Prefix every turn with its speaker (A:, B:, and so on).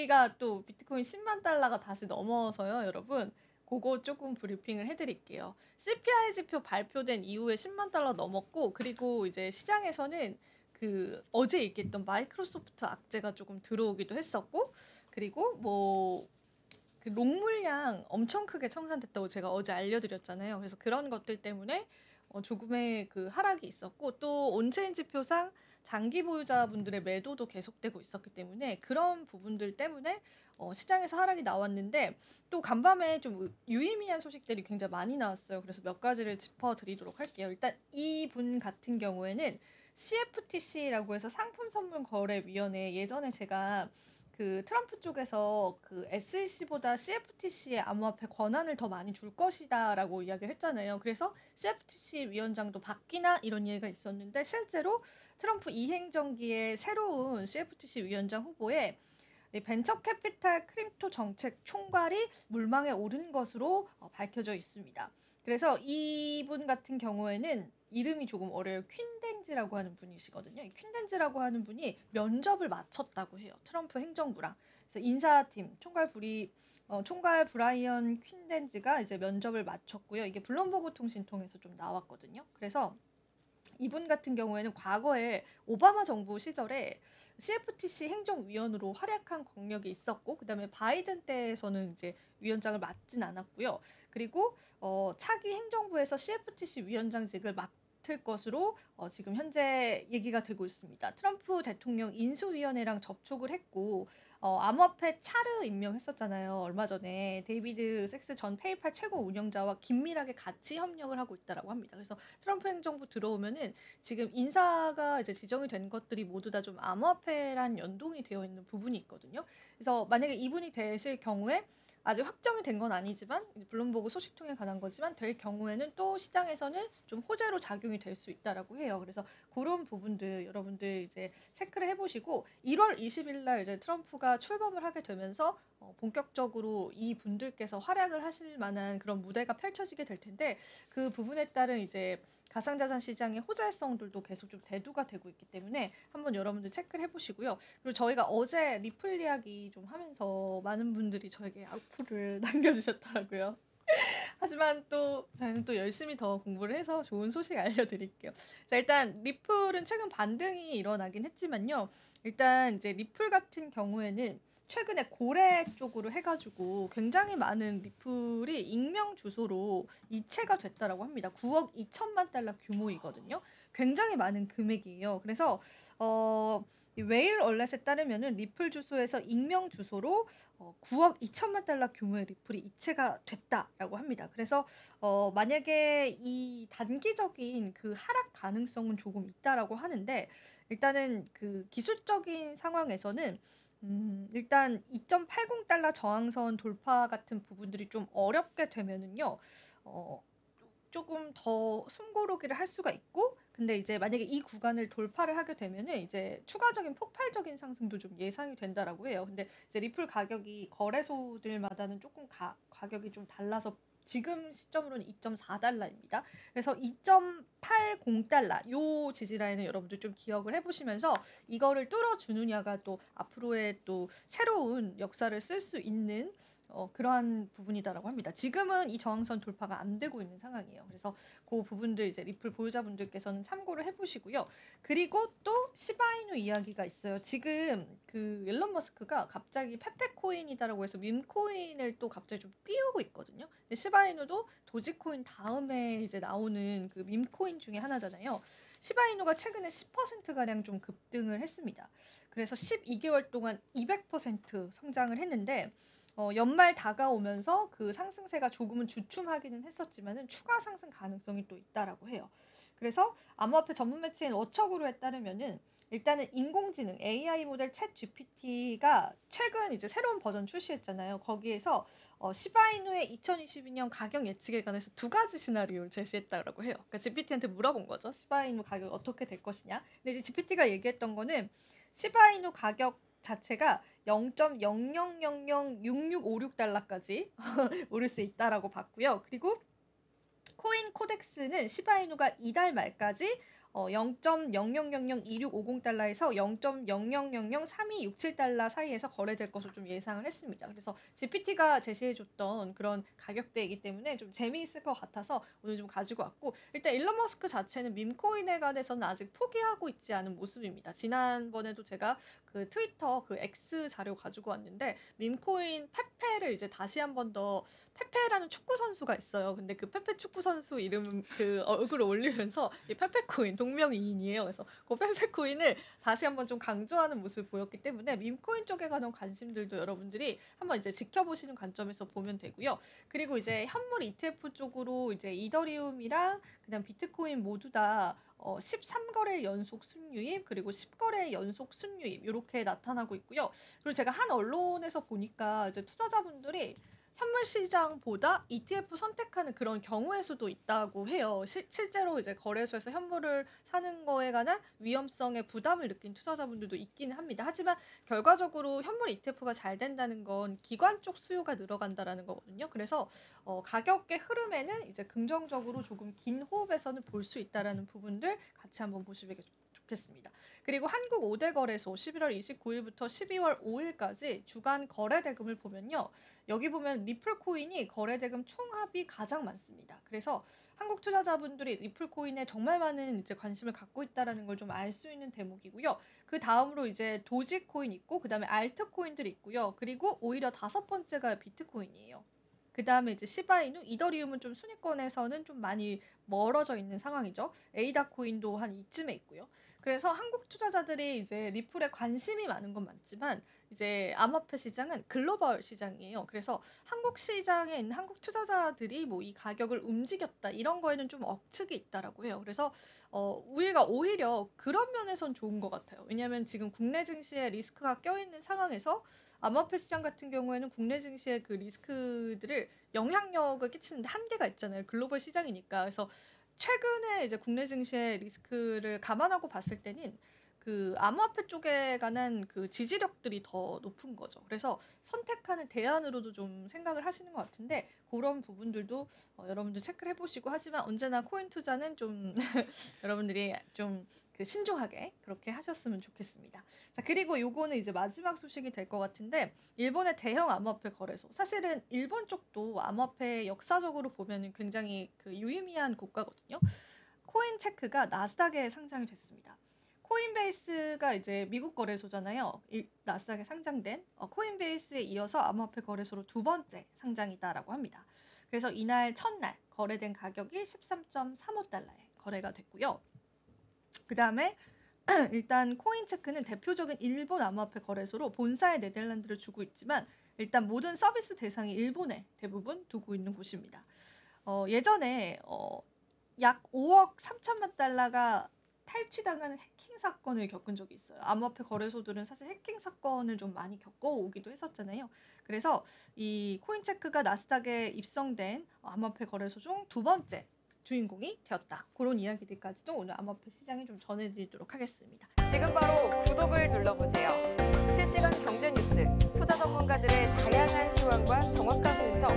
A: 여기가 또 비트코인 10만 달러가 다시 넘어서요, 여러분. 그거 조금 브리핑을 해드릴게요. CPI 지표 발표된 이후에 10만 달러 넘었고, 그리고 이제 시장에서는 그 어제 얘기했던 마이크로소프트 악재가 조금 들어오기도 했었고, 그리고 뭐 그 롱물량 엄청 크게 청산됐다고 제가 어제 알려드렸잖아요. 그래서 그런 것들 때문에 조금의 그 하락이 있었고, 또 온체인 지표상 장기 보유자분들의 매도도 계속되고 있었기 때문에 그런 부분들 때문에 시장에서 하락이 나왔는데, 또 간밤에 좀 유의미한 소식들이 굉장히 많이 나왔어요. 그래서 몇 가지를 짚어드리도록 할게요. 일단 이분 같은 경우에는 CFTC라고 해서 상품선물거래위원회, 예전에 제가 그 트럼프 쪽에서 그 SEC보다 CFTC에 암호화폐 권한을 더 많이 줄 것이다라고 이야기를 했잖아요. 그래서 CFTC 위원장도 바뀌나 이런 얘기가 있었는데, 실제로 트럼프 이행정기의 새로운 CFTC 위원장 후보에 이 벤처 캐피탈 크립토 정책 총괄이 물망에 오른 것으로 밝혀져 있습니다. 그래서 이분 같은 경우에는 이름이 조금 어려요. 퀸덴지라고 하는 분이시거든요. 이 퀸덴지라고 하는 분이 면접을 마쳤다고 해요. 트럼프 행정부랑. 그래서 인사팀 총괄 브라이언 퀸덴지가 이제 면접을 마쳤고요. 이게 블룸버그 통신 통해서 좀 나왔거든요. 그래서 이분 같은 경우에는 과거에 오바마 정부 시절에 CFTC 행정위원으로 활약한 경력이 있었고, 그다음에 바이든 때에서는 이제 위원장을 맡진 않았고요. 그리고 차기 행정부에서 CFTC 위원장직을 맡을 것으로 지금 현재 얘기가 되고 있습니다. 트럼프 대통령 인수위원회랑 접촉을 했고, 암호화폐 차르 임명했었잖아요. 얼마 전에 데이비드 섹스 전 페이팔 최고 운영자와 긴밀하게 같이 협력을 하고 있다라고 합니다. 그래서 트럼프 행정부 들어오면은 지금 인사가 이제 지정이 된 것들이 모두 다 좀 암호화폐란 연동이 되어 있는 부분이 있거든요. 그래서 만약에 이분이 되실 경우에, 아직 확정이 된 건 아니지만 블룸버그 소식통에 관한 거지만, 될 경우에는 또 시장에서는 좀 호재로 작용이 될 수 있다라고 해요. 그래서 그런 부분들 여러분들 이제 체크를 해보시고, 1월 20일 날 이제 트럼프가 출범을 하게 되면서 본격적으로 이 분들께서 활약을 하실 만한 그런 무대가 펼쳐지게 될 텐데, 그 부분에 따른 이제 가상자산 시장의 호재성들도 계속 좀 대두가 되고 있기 때문에 한번 여러분들 체크를 해보시고요. 그리고 저희가 어제 리플 이야기 좀 하면서 많은 분들이 저에게 악플을 남겨주셨더라고요. 하지만 또 저희는 또 열심히 더 공부를 해서 좋은 소식 알려드릴게요. 자, 일단 리플은 최근 반등이 일어나긴 했지만요. 일단 이제 리플 같은 경우에는 최근에 고래 쪽으로 해가지고 굉장히 많은 리플이 익명 주소로 이체가 됐다라고 합니다. 9억 2천만 달러 규모이거든요. 굉장히 많은 금액이에요. 그래서 이 웨일 얼렛에 따르면은 리플 주소에서 익명 주소로 9억 2천만 달러 규모의 리플이 이체가 됐다라고 합니다. 그래서 만약에 이 단기적인 그 하락 가능성은 조금 있다라고 하는데, 일단은 그 기술적인 상황에서는 일단 2.80달러 저항선 돌파 같은 부분들이 좀 어렵게 되면은요. 어, 조금 더 숨고르기를 할 수가 있고, 근데 이제 만약에 이 구간을 돌파를 하게 되면은 이제 추가적인 폭발적인 상승도 좀 예상이 된다라고 해요. 근데 이제 리플 가격이 거래소들마다는 조금 가격이 좀 달라서 지금 시점으로는 2.4달러입니다. 그래서 2.80달러 요 지지라인을 여러분들 좀 기억을 해보시면서 이거를 뚫어주느냐가 또 앞으로의 또 새로운 역사를 쓸 수 있는 그러한 부분이다라고 합니다. 지금은 이 저항선 돌파가 안 되고 있는 상황이에요. 그래서 그 부분들 이제 리플 보유자분들께서는 참고를 해보시고요. 그리고 또 시바이누 이야기가 있어요. 지금 그 일론 머스크가 갑자기 페페코인이다라고 해서 밈코인을 또 갑자기 좀 띄우고 있거든요. 근데 시바이누도 도지코인 다음에 이제 나오는 그 밈코인 중에 하나잖아요. 시바이누가 최근에 10%가량 좀 급등을 했습니다. 그래서 12개월 동안 200% 성장을 했는데, 연말 다가오면서 그 상승세가 조금은 주춤하기는 했었지만은 추가 상승 가능성이 또 있다라고 해요. 그래서 암호화폐 전문 매체인 어처구로에 따르면은 일단은 인공지능 AI 모델 챗 GPT가 최근 이제 새로운 버전 출시했잖아요. 거기에서 시바이누의 2022년 가격 예측에 관해서 두 가지 시나리오를 제시했다라고 해요. 그러니까 GPT한테 물어본 거죠. 시바이누 가격 어떻게 될 것이냐. 근데 이제 GPT가 얘기했던 거는 시바이누 가격 자체가 0.00006656달러까지 오를 수 있다라고 봤고요. 그리고 코인 코덱스는 시바이누가 이달 말까지 $0.00002650에서 $0.00003267 사이에서 거래될 것으로 좀 예상을 했습니다. 그래서 GPT가 제시해줬던 그런 가격대이기 때문에 좀 재미있을 것 같아서 오늘 좀 가지고 왔고, 일단 일론 머스크 자체는 밈코인에 관해서는 아직 포기하고 있지 않은 모습입니다. 지난번에도 제가 그 트위터 그 X 자료 가지고 왔는데, 밈코인 페페를 이제 다시 한 번 더, 페페라는 축구 선수가 있어요. 근데 그 페페 축구 선수 이름 그 얼굴을 올리면서 이 페페코인 동명이인이에요. 그래서 그 페페코인을 다시 한번 좀 강조하는 모습을 보였기 때문에 밈코인 쪽에 관한 관심들도 여러분들이 한번 이제 지켜보시는 관점에서 보면 되고요. 그리고 이제 현물 ETF 쪽으로 이제 이더리움이랑 그다음 비트코인 모두 다 13거래 연속 순유입, 그리고 10거래 연속 순유입 이렇게 나타나고 있고요. 그리고 제가 한 언론에서 보니까 이제 투자자분들이 현물 시장보다 ETF 선택하는 그런 경우의 수도 있다고 해요. 실제로 이제 거래소에서 현물을 사는 거에 관한 위험성에 부담을 느낀 투자자분들도 있기는 합니다. 하지만 결과적으로 현물 ETF가 잘 된다는 건 기관 쪽 수요가 늘어간다라는 거거든요. 그래서 가격의 흐름에는 이제 긍정적으로 조금 긴 호흡에서는 볼 수 있다라는 부분들 같이 한번 보시면 좋겠습니다. 그리고 한국 5대 거래소 11월 29일부터 12월 5일까지 주간 거래 대금을 보면요. 여기 보면 리플 코인이 거래 대금 총합이 가장 많습니다. 그래서 한국 투자자분들이 리플 코인에 정말 많은 이제 관심을 갖고 있다라는 걸 좀 알 수 있는 대목이고요. 그 다음으로 이제 도지 코인 있고, 그 다음에 알트 코인들이 있고요. 그리고 오히려 5번째가 비트코인이에요. 그 다음에 이제 시바이누, 이더리움은 좀 순위권에서는 좀 많이 멀어져 있는 상황이죠. 에이다 코인도 한 이쯤에 있고요. 그래서 한국 투자자들이 이제 리플에 관심이 많은 건 맞지만, 이제 암호화폐 시장은 글로벌 시장이에요. 그래서 한국 시장에 있는 한국 투자자들이 뭐 이 가격을 움직였다 이런 거에는 좀 억측이 있다라고 해요. 그래서 우리가 오히려 그런 면에선 좋은 것 같아요. 왜냐하면 지금 국내 증시에 리스크가 껴있는 상황에서 암호화폐 시장 같은 경우에는 국내 증시의 그 리스크들을 영향력을 끼치는데 한계가 있잖아요. 글로벌 시장이니까. 그래서 최근에 이제 국내 증시의 리스크를 감안하고 봤을 때는 그 암호화폐 쪽에 관한 그 지지력들이 더 높은 거죠. 그래서 선택하는 대안으로도 좀 생각을 하시는 것 같은데, 그런 부분들도 여러분들 체크를 해보시고, 하지만 언제나 코인 투자는 좀 여러분들이 좀 그 신중하게 그렇게 하셨으면 좋겠습니다. 자, 그리고 요거는 이제 마지막 소식이 될 것 같은데, 일본의 대형 암호화폐 거래소. 사실은 일본 쪽도 암호화폐 역사적으로 보면은 굉장히 그 유의미한 국가거든요. 코인체크가 나스닥에 상장이 됐습니다. 코인베이스가 이제 미국 거래소잖아요. 나스닥에 상장된 코인베이스에 이어서 암호화폐 거래소로 두 번째 상장이다라고 합니다. 그래서 이날 첫날 거래된 가격이 13.35달러에 거래가 됐고요. 그 다음에 일단 코인체크는 대표적인 일본 암호화폐 거래소로 본사의 네덜란드를 주고 있지만, 일단 모든 서비스 대상이 일본에 대부분 두고 있는 곳입니다. 예전에 약 5억 3천만 달러가 탈취당하는 해킹 사건을 겪은 적이 있어요. 암호화폐 거래소들은 사실 해킹 사건을 좀 많이 겪어오기도 했었잖아요. 그래서 이 코인체크가 나스닥에 입성된 암호화폐 거래소 중 두 번째 주인공이 되었다. 그런 이야기들까지도 오늘 암호화폐 시장에 좀 전해드리도록 하겠습니다.
B: 지금 바로 구독을 눌러보세요. 실시간 경제 뉴스, 투자 전문가들의 다양한 시황과 정확한 분석,